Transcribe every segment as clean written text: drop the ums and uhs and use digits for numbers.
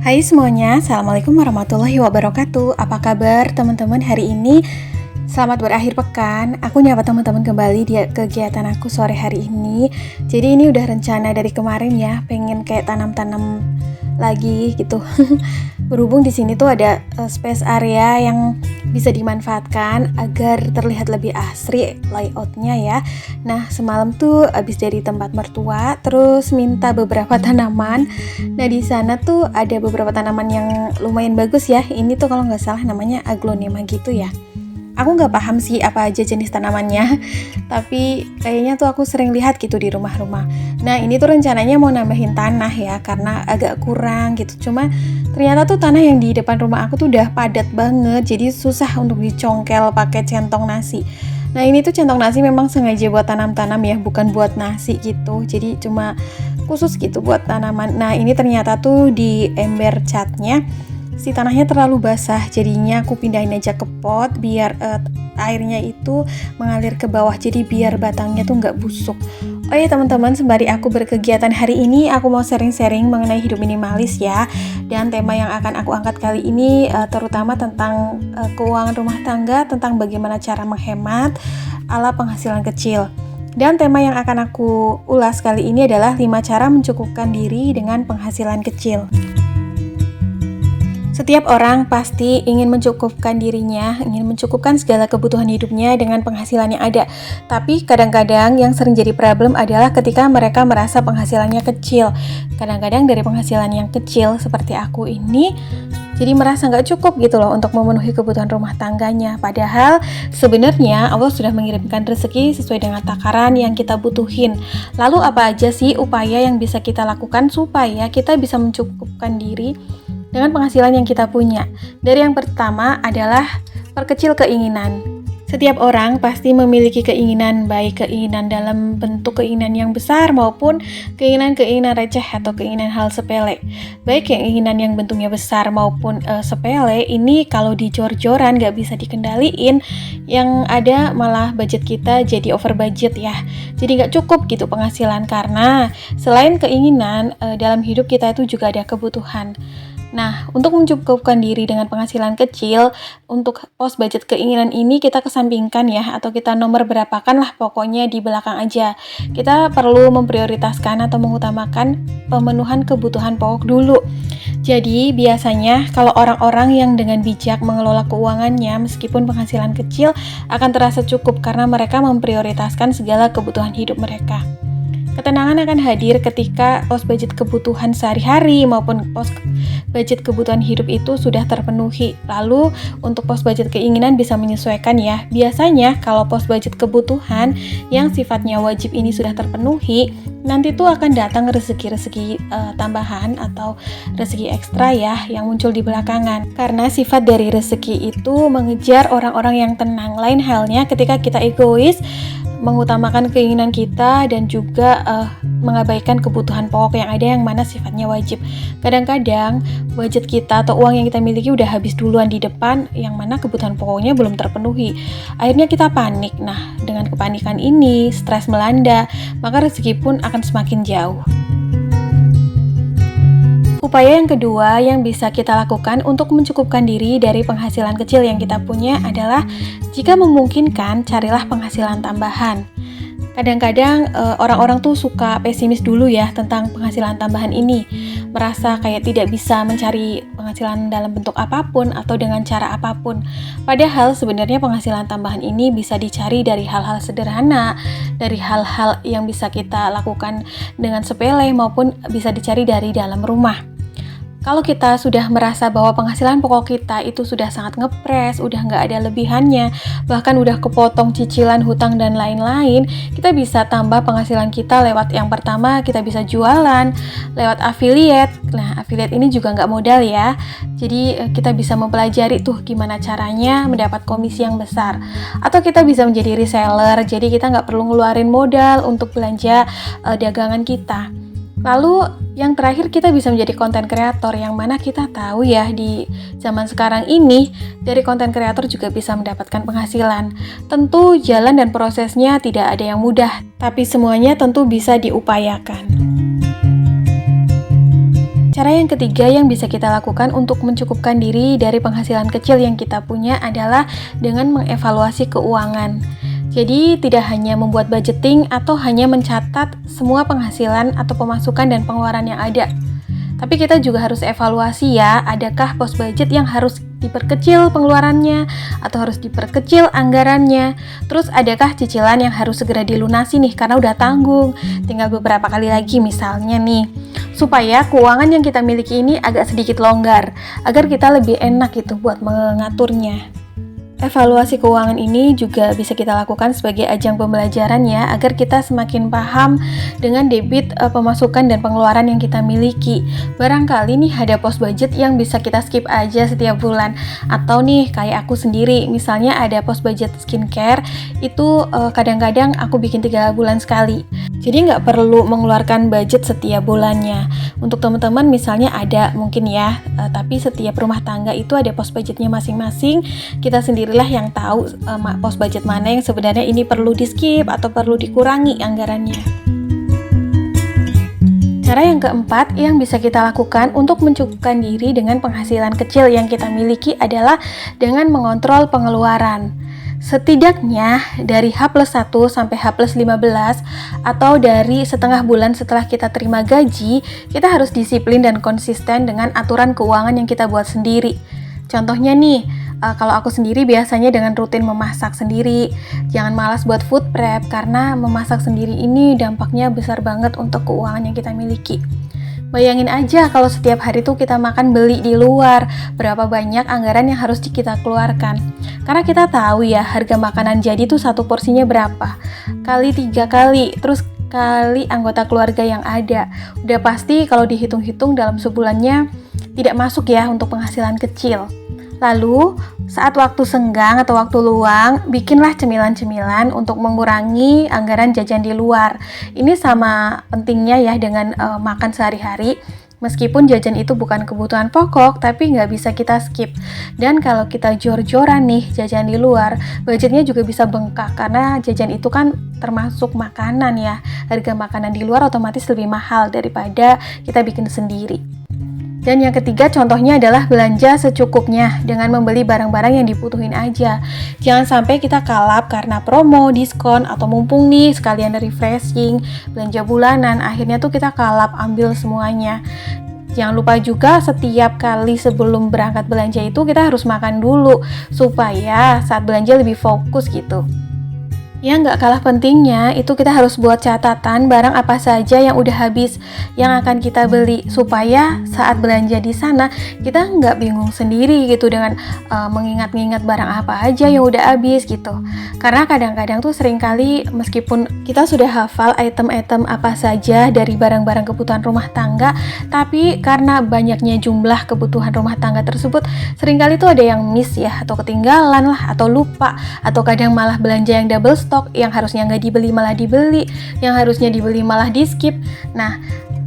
Hai semuanya, Assalamualaikum warahmatullahi wabarakatuh. Apa kabar teman-teman hari ini? Selamat berakhir pekan. Aku nyapa teman-teman kembali di kegiatan aku sore hari ini. Jadi ini udah rencana dari kemarin ya, pengen kayak tanam-tanam lagi gitu. Berhubung di sini tuh ada space area yang bisa dimanfaatkan agar terlihat lebih asri layoutnya ya. Nah semalam tuh abis dari tempat mertua, terus minta beberapa tanaman. Nah di sana tuh ada beberapa tanaman yang lumayan bagus ya. Ini tuh kalau nggak salah namanya aglonema gitu ya. Aku nggak paham sih apa aja jenis tanamannya, tapi kayaknya tuh aku sering lihat gitu di rumah-rumah. Nah ini tuh rencananya mau nambahin tanah ya, karena agak kurang gitu. Cuma ternyata tuh tanah yang di depan rumah aku tuh udah padat banget, jadi susah untuk dicongkel pakai centong nasi. Nah ini tuh centong nasi memang sengaja buat tanam-tanam ya, bukan buat nasi gitu. Jadi cuma khusus gitu buat tanaman. Nah ini ternyata tuh di ember catnya si tanahnya terlalu basah, jadinya aku pindahin aja ke pot biar airnya itu mengalir ke bawah, jadi biar batangnya tuh nggak busuk. Oh ya teman-teman, sembari aku berkegiatan hari ini, aku mau sharing-sharing mengenai hidup minimalis ya. Dan tema yang akan aku angkat kali ini terutama tentang keuangan rumah tangga, tentang bagaimana cara menghemat ala penghasilan kecil. Dan tema yang akan aku ulas kali ini adalah 5 cara mencukupkan diri dengan penghasilan kecil. Setiap orang pasti ingin mencukupkan dirinya, ingin mencukupkan segala kebutuhan hidupnya dengan penghasilan yang ada. Tapi kadang-kadang yang sering jadi problem adalah ketika mereka merasa penghasilannya kecil. Kadang-kadang dari penghasilan yang kecil seperti aku ini, jadi merasa nggak cukup gitu loh untuk memenuhi kebutuhan rumah tangganya. Padahal sebenarnya Allah sudah mengirimkan rezeki sesuai dengan takaran yang kita butuhin. Lalu apa aja sih upaya yang bisa kita lakukan supaya kita bisa mencukupkan diri dengan penghasilan yang kita punya? Dari yang pertama adalah perkecil keinginan. Setiap orang pasti memiliki keinginan, baik keinginan dalam bentuk keinginan yang besar maupun keinginan-keinginan receh atau keinginan hal sepele. Baik keinginan yang bentuknya besar maupun sepele, ini kalau dijor-joran gak bisa dikendaliin, yang ada malah budget kita jadi over budget ya. Jadi gak cukup gitu penghasilan, karena selain keinginan, dalam hidup kita itu juga ada kebutuhan. Nah, untuk mencukupkan diri dengan penghasilan kecil, untuk pos budget keinginan ini kita kesampingkan ya, atau kita nomor berapakan lah pokoknya di belakang aja. Kita perlu memprioritaskan atau mengutamakan pemenuhan kebutuhan pokok dulu. Jadi, biasanya kalau orang-orang yang dengan bijak mengelola keuangannya, meskipun penghasilan kecil, akan terasa cukup karena mereka memprioritaskan segala kebutuhan hidup mereka. Ketenangan akan hadir ketika pos budget kebutuhan sehari-hari maupun pos budget kebutuhan hidup itu sudah terpenuhi. Lalu untuk pos budget keinginan bisa menyesuaikan ya. Biasanya kalau pos budget kebutuhan yang sifatnya wajib ini sudah terpenuhi, nanti tuh akan datang rezeki-rezeki tambahan atau rezeki ekstra ya yang muncul di belakangan. Karena sifat dari rezeki itu mengejar orang-orang yang tenang. Lain halnya ketika kita egois, mengutamakan keinginan kita dan juga mengabaikan kebutuhan pokok yang ada yang mana sifatnya wajib. Kadang-kadang budget kita atau uang yang kita miliki udah habis duluan di depan, yang mana kebutuhan pokoknya belum terpenuhi. Akhirnya kita panik. Nah, dengan kepanikan ini, stres melanda, maka rezeki pun akan semakin jauh. Upaya yang kedua yang bisa kita lakukan untuk mencukupkan diri dari penghasilan kecil yang kita punya adalah, jika memungkinkan, carilah penghasilan tambahan. Kadang-kadang orang-orang tuh suka pesimis dulu ya tentang penghasilan tambahan ini, merasa kayak tidak bisa mencari penghasilan dalam bentuk apapun atau dengan cara apapun. Padahal sebenarnya penghasilan tambahan ini bisa dicari dari hal-hal sederhana, dari hal-hal yang bisa kita lakukan dengan sepele maupun bisa dicari dari dalam rumah. Kalau kita sudah merasa bahwa penghasilan pokok kita itu sudah sangat ngepres, udah nggak ada lebihannya, bahkan udah kepotong cicilan, hutang, dan lain-lain, kita bisa tambah penghasilan kita lewat yang pertama, kita bisa jualan, lewat affiliate. Nah, affiliate ini juga nggak modal ya, jadi kita bisa mempelajari tuh gimana caranya mendapat komisi yang besar. Atau kita bisa menjadi reseller, jadi kita nggak perlu ngeluarin modal untuk belanja dagangan kita. Lalu yang terakhir, kita bisa menjadi konten kreator, yang mana kita tahu ya di zaman sekarang ini dari konten kreator juga bisa mendapatkan penghasilan. Tentu jalan dan prosesnya tidak ada yang mudah, tapi semuanya tentu bisa diupayakan. Cara yang ketiga yang bisa kita lakukan untuk mencukupkan diri dari penghasilan kecil yang kita punya adalah dengan mengevaluasi keuangan. Jadi tidak hanya membuat budgeting atau hanya mencatat semua penghasilan atau pemasukan dan pengeluaran yang ada. Tapi kita juga harus evaluasi ya, adakah pos budget yang harus diperkecil pengeluarannya atau harus diperkecil anggarannya. Terus adakah cicilan yang harus segera dilunasi nih karena udah tanggung, tinggal beberapa kali lagi misalnya nih. Supaya keuangan yang kita miliki ini agak sedikit longgar, agar kita lebih enak gitu buat mengaturnya. Evaluasi keuangan ini juga bisa kita lakukan sebagai ajang pembelajaran ya, agar kita semakin paham dengan debit pemasukan dan pengeluaran yang kita miliki. Barangkali nih ada pos budget yang bisa kita skip aja setiap bulan. Atau nih kayak aku sendiri, misalnya ada pos budget skincare, itu kadang-kadang aku bikin 3 bulan sekali. Jadi nggak perlu mengeluarkan budget setiap bulannya. Untuk teman-teman misalnya ada mungkin ya, tapi setiap rumah tangga itu ada pos budgetnya masing-masing. Kita sendirilah yang tahu pos budget mana yang sebenarnya ini perlu di skip atau perlu dikurangi anggarannya. Cara yang keempat yang bisa kita lakukan untuk mencukupkan diri dengan penghasilan kecil yang kita miliki adalah dengan mengontrol pengeluaran. Setidaknya dari H+1 sampai H+15 atau dari setengah bulan setelah kita terima gaji, kita harus disiplin dan konsisten dengan aturan keuangan yang kita buat sendiri. Contohnya nih, kalau aku sendiri biasanya dengan rutin memasak sendiri. Jangan malas buat food prep karena memasak sendiri ini dampaknya besar banget untuk keuangan yang kita miliki. Bayangin aja kalau setiap hari tuh kita makan beli di luar, berapa banyak anggaran yang harus kita keluarkan. Karena kita tahu ya harga makanan jadi tuh satu porsinya berapa, kali 3 kali, terus kali anggota keluarga yang ada. Udah pasti kalau dihitung-hitung dalam sebulannya tidak masuk ya untuk penghasilan kecil. Lalu, saat waktu senggang atau waktu luang, bikinlah cemilan-cemilan untuk mengurangi anggaran jajan di luar. Ini sama pentingnya ya dengan makan sehari-hari. Meskipun jajan itu bukan kebutuhan pokok, tapi nggak bisa kita skip. Dan kalau kita jor-joran nih jajan di luar, budgetnya juga bisa bengkak karena jajan itu kan termasuk makanan ya. Harga makanan di luar otomatis lebih mahal daripada kita bikin sendiri. Dan yang ketiga contohnya adalah belanja secukupnya dengan membeli barang-barang yang dibutuhin aja. Jangan sampai kita kalap karena promo, diskon, atau mumpung nih sekalian refreshing, belanja bulanan, akhirnya tuh kita kalap ambil semuanya. Jangan lupa juga setiap kali sebelum berangkat belanja itu kita harus makan dulu supaya saat belanja lebih fokus gitu. Yang nggak kalah pentingnya, itu kita harus buat catatan barang apa saja yang udah habis, yang akan kita beli, supaya saat belanja di sana, kita nggak bingung sendiri gitu dengan mengingat-ingat barang apa aja yang udah habis gitu. Karena kadang-kadang tuh seringkali meskipun kita sudah hafal item-item apa saja dari barang-barang kebutuhan rumah tangga, tapi karena banyaknya jumlah kebutuhan rumah tangga tersebut, seringkali tuh ada yang miss ya, atau ketinggalan lah, atau lupa, atau kadang malah belanja yang double stock, yang harusnya nggak dibeli malah dibeli, yang harusnya dibeli malah di skip. Nah,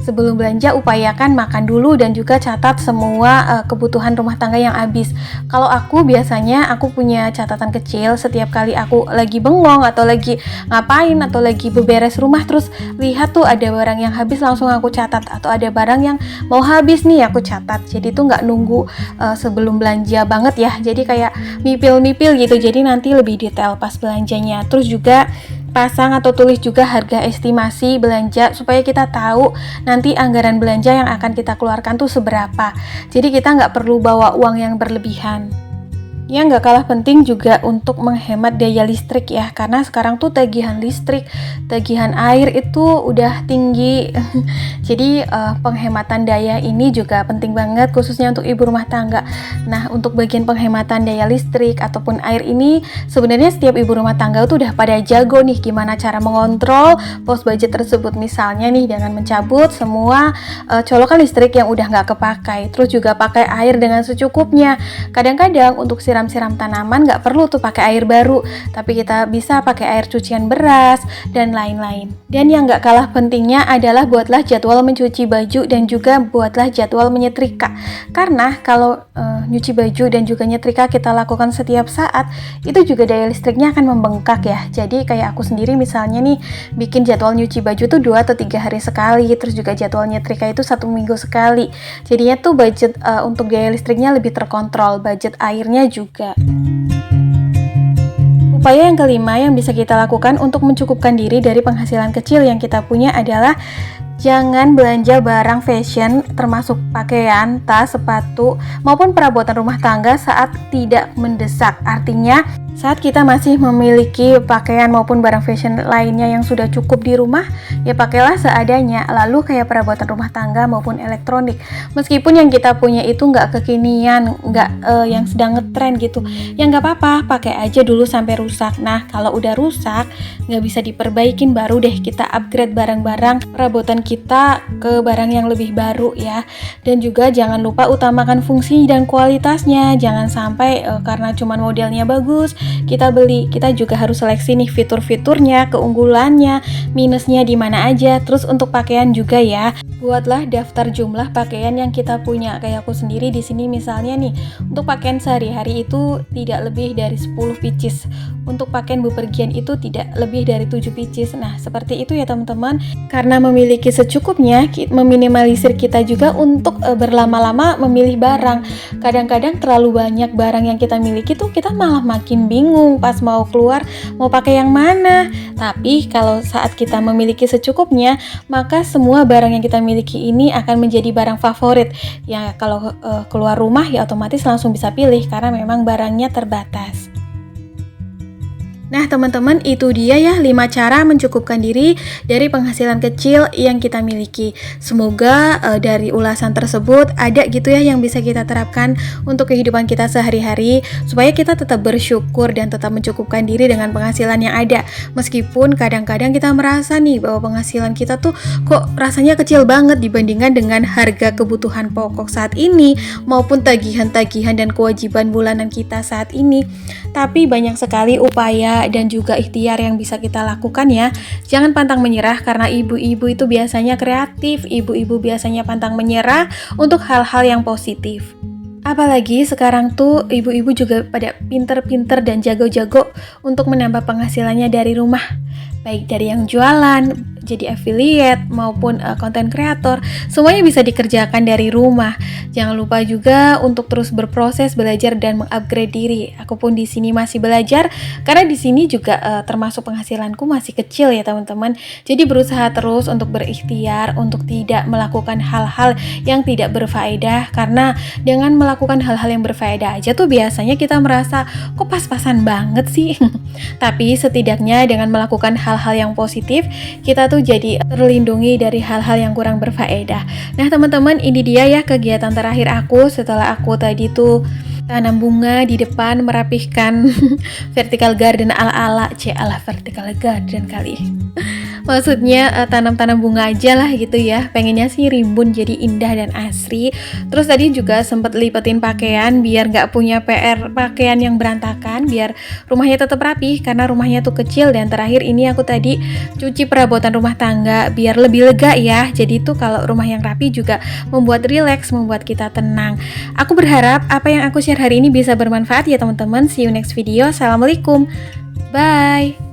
sebelum belanja upayakan makan dulu dan juga catat semua kebutuhan rumah tangga yang habis. Kalau aku biasanya aku punya catatan kecil setiap kali aku lagi bengong atau lagi ngapain atau lagi beberes rumah, terus lihat tuh ada barang yang habis langsung aku catat, atau ada barang yang mau habis nih aku catat. Jadi tuh nggak nunggu sebelum belanja banget ya, jadi kayak mipil-mipil gitu, jadi nanti lebih detail pas belanjanya. Terus juga pasang atau tulis juga harga estimasi belanja supaya kita tahu nanti anggaran belanja yang akan kita keluarkan tuh seberapa. Jadi kita nggak perlu bawa uang yang berlebihan. Yang nggak kalah penting juga untuk menghemat daya listrik ya, karena sekarang tuh tagihan listrik, tagihan air itu udah tinggi. Jadi penghematan daya ini juga penting banget khususnya untuk ibu rumah tangga. Nah, untuk bagian penghematan daya listrik ataupun air ini sebenarnya setiap ibu rumah tangga tuh udah pada jago nih gimana cara mengontrol pos budget tersebut. Misalnya nih dengan mencabut semua colokan listrik yang udah nggak kepakai, terus juga pakai air dengan secukupnya. Kadang-kadang untuk siram siram-siram tanaman nggak perlu tuh pakai air baru, tapi kita bisa pakai air cucian beras dan lain-lain. Dan yang nggak kalah pentingnya adalah buatlah jadwal mencuci baju dan juga buatlah jadwal menyetrika. Karena kalau nyuci baju dan juga nyetrika kita lakukan setiap saat, itu juga daya listriknya akan membengkak ya. Jadi kayak aku sendiri misalnya nih bikin jadwal nyuci baju tuh 2 atau 3 hari sekali, terus juga jadwal nyetrika itu 1 minggu sekali. Jadinya tuh budget untuk daya listriknya lebih terkontrol, budget airnya juga. Upaya yang kelima yang bisa kita lakukan untuk mencukupkan diri dari penghasilan kecil yang kita punya adalah jangan belanja barang fashion termasuk pakaian, tas, sepatu, maupun perabotan rumah tangga saat tidak mendesak. Artinya saat kita masih memiliki pakaian maupun barang fashion lainnya yang sudah cukup di rumah, ya pakailah seadanya. Lalu kayak perabotan rumah tangga maupun elektronik, meskipun yang kita punya itu nggak kekinian, nggak yang sedang ngetren gitu, ya nggak apa-apa, pakai aja dulu sampai rusak. Nah kalau udah rusak, nggak bisa diperbaikin, baru deh kita upgrade barang-barang perabotan kita ke barang yang lebih baru ya. Dan juga jangan lupa utamakan fungsi dan kualitasnya. Jangan sampai karena cuman modelnya bagus kita beli, kita juga harus seleksi nih fitur-fiturnya, keunggulannya, minusnya di mana aja. Terus untuk pakaian juga ya, buatlah daftar jumlah pakaian yang kita punya. Kayak aku sendiri di sini misalnya nih, untuk pakaian sehari-hari itu tidak lebih dari 10 pieces. Untuk pakaian bepergian itu tidak lebih dari 7 pieces. Nah, seperti itu ya teman-teman. Karena memiliki secukupnya, meminimalisir kita juga untuk berlama-lama memilih barang. Kadang-kadang terlalu banyak barang yang kita miliki tuh kita malah makin bingung pas mau keluar mau pakai yang mana. Tapi kalau saat kita memiliki secukupnya, maka semua barang yang kita miliki ini akan menjadi barang favorit. Ya kalau keluar rumah ya otomatis langsung bisa pilih karena memang barangnya terbatas. Nah teman-teman, itu dia ya 5 cara mencukupkan diri dari penghasilan kecil yang kita miliki. Semoga dari ulasan tersebut ada gitu ya yang bisa kita terapkan untuk kehidupan kita sehari-hari, supaya kita tetap bersyukur dan tetap mencukupkan diri dengan penghasilan yang ada. Meskipun kadang-kadang kita merasa nih bahwa penghasilan kita tuh kok rasanya kecil banget dibandingkan dengan harga kebutuhan pokok saat ini maupun tagihan-tagihan dan kewajiban bulanan kita saat ini. Tapi banyak sekali upaya dan juga ikhtiar yang bisa kita lakukan ya. Jangan pantang menyerah karena ibu-ibu itu biasanya kreatif, ibu-ibu biasanya pantang menyerah untuk hal-hal yang positif. Apalagi sekarang tuh ibu-ibu juga pada pinter-pinter dan jago-jago untuk menambah penghasilannya dari rumah. Baik dari yang jualan, jadi affiliate maupun konten kreator, semuanya bisa dikerjakan dari rumah. Jangan lupa juga untuk terus berproses, belajar dan mengupgrade diri. Aku pun di sini masih belajar karena di sini juga termasuk penghasilanku masih kecil ya teman-teman. Jadi berusaha terus untuk berikhtiar untuk tidak melakukan hal-hal yang tidak berfaedah, karena dengan melakukan hal-hal yang berfaedah aja tuh biasanya kita merasa kok pas-pasan banget sih. Tapi setidaknya dengan melakukan hal-hal yang positif, kita tuh jadi terlindungi dari hal-hal yang kurang berfaedah. Nah teman-teman, ini dia ya kegiatan terakhir aku setelah aku tadi tuh tanam bunga di depan, merapihkan vertical garden ala-ala vertical garden kali. Maksudnya tanam-tanam bunga aja lah gitu ya. Pengennya sih rimbun jadi indah dan asri. Terus tadi juga sempat lipetin pakaian biar nggak punya PR pakaian yang berantakan, biar rumahnya tetap rapi karena rumahnya tuh kecil. Dan terakhir ini aku tadi cuci perabotan rumah tangga biar lebih lega ya. Jadi tuh kalau rumah yang rapi juga membuat rileks, membuat kita tenang. Aku berharap apa yang aku share hari ini bisa bermanfaat ya teman-teman. See you next video. Assalamualaikum. Bye.